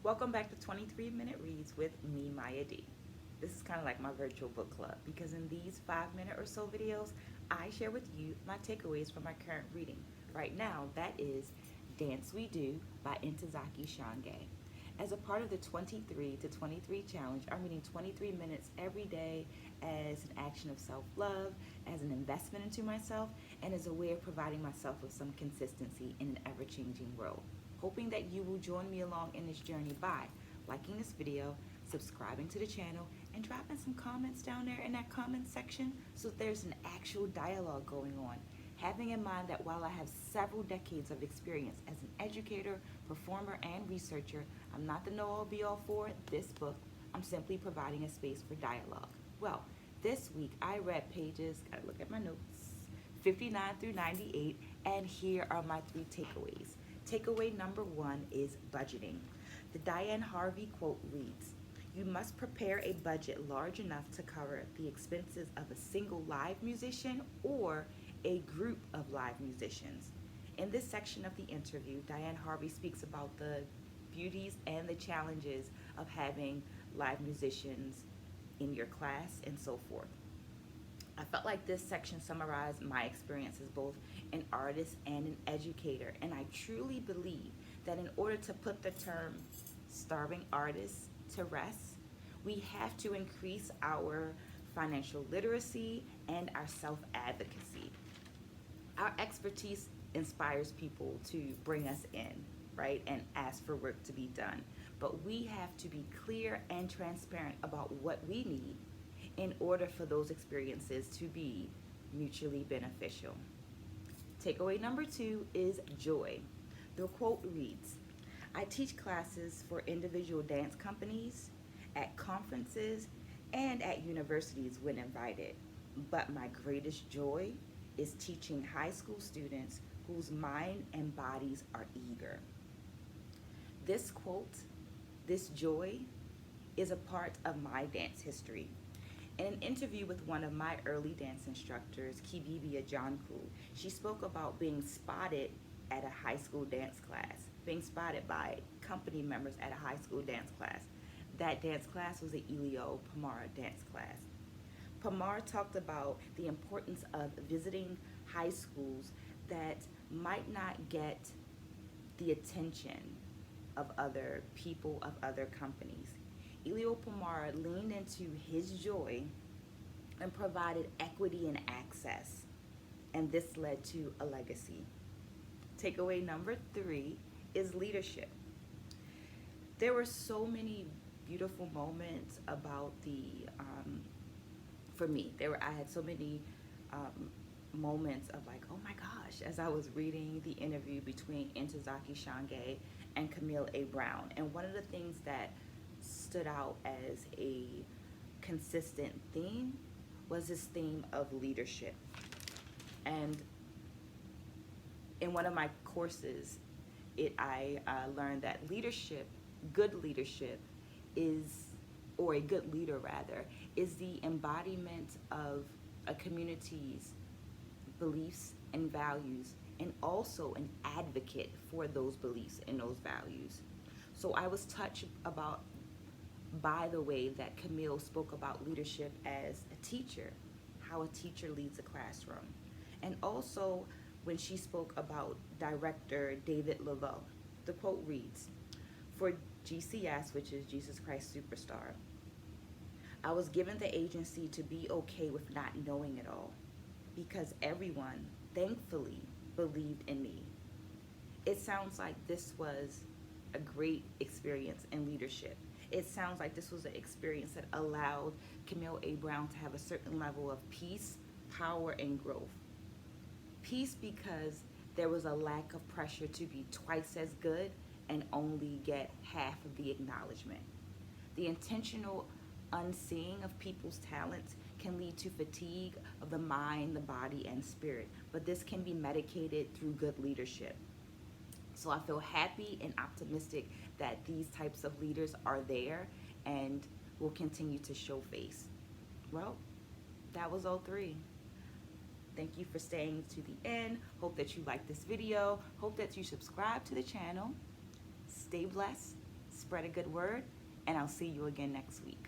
Welcome back to 23-Minute Reads with me, Maya D. This is kind of like my virtual book club because in these 5 minute or so videos, I share with you my takeaways from my current reading. Right now, that is Dance We Do by Ntozake Shange. As a part of the 23 to 23 challenge, I'm reading 23 minutes every day as an action of self-love, as an investment into myself, and as a way of providing myself with some consistency in an ever-changing world. Hoping that you will join me along in this journey by liking this video, subscribing to the channel, and dropping some comments down there in that comment section so that there's an actual dialogue going on. Having in mind that while I have several decades of experience as an educator, performer, and researcher, I'm not the know-all be-all for this book. I'm simply providing a space for dialogue. Well, this week I read pages, gotta look at my notes, 59 through 98, and here are my 3 takeaways. Takeaway number 1 is budgeting. The Diane Harvey quote reads, "You must prepare a budget large enough to cover the expenses of a single live musician or a group of live musicians." In this section of the interview, Diane Harvey speaks about the beauties and the challenges of having live musicians in your class and so forth. I felt like this section summarized my experience as both an artist and an educator, and I truly believe that in order to put the term starving artists to rest, we have to increase our financial literacy and our self-advocacy. Our expertise inspires people to bring us in, right, and ask for work to be done. But we have to be clear and transparent about what we need in order for those experiences to be mutually beneficial. Takeaway number 2 is joy. The quote reads, "I teach classes for individual dance companies, at conferences, and at universities when invited. But my greatest joy is teaching high school students whose mind and bodies are eager." This quote, this joy, is a part of my dance history. In an interview with one of my early dance instructors, Kibibi Ajanku, she spoke about being spotted at a high school dance class, being spotted by company members at a high school dance class. That dance class was the Elio Pamara dance class. Pamar talked about the importance of visiting high schools that might not get the attention of other people, of other companies. Elio Pamara leaned into his joy and provided equity and access, and this led to a legacy. Takeaway number 3 is leadership. There were so many beautiful moments about for me, I had so many moments of like, oh my gosh, as I was reading the interview between Ntozake Shange and Camille A. Brown. And one of the things that stood out as a consistent theme was this theme of leadership. And in one of my courses, I learned that leadership, good leadership, or a good leader rather, is the embodiment of a community's beliefs and values, and also an advocate for those beliefs and those values. So I was touched by the way that Camille spoke about leadership as a teacher, how a teacher leads a classroom. And also when she spoke about director David Laveau. The quote reads, "For GCS, which is Jesus Christ Superstar, I was given the agency to be okay with not knowing it all because everyone, thankfully, believed in me." It sounds like this was a great experience in leadership. It sounds like this was an experience that allowed Camille A. Brown to have a certain level of peace, power, and growth. Peace because there was a lack of pressure to be twice as good and only get half of the acknowledgement. The intentional unseeing of people's talents can lead to fatigue of the mind, the body, and spirit, but this can be medicated through good leadership. So I feel happy and optimistic that these types of leaders are there and will continue to show face. Well, that was all 3. Thank you for staying to the end. Hope that you like this video. Hope that you subscribe to the channel. Stay blessed. spread a good word, and I'll see you again next week.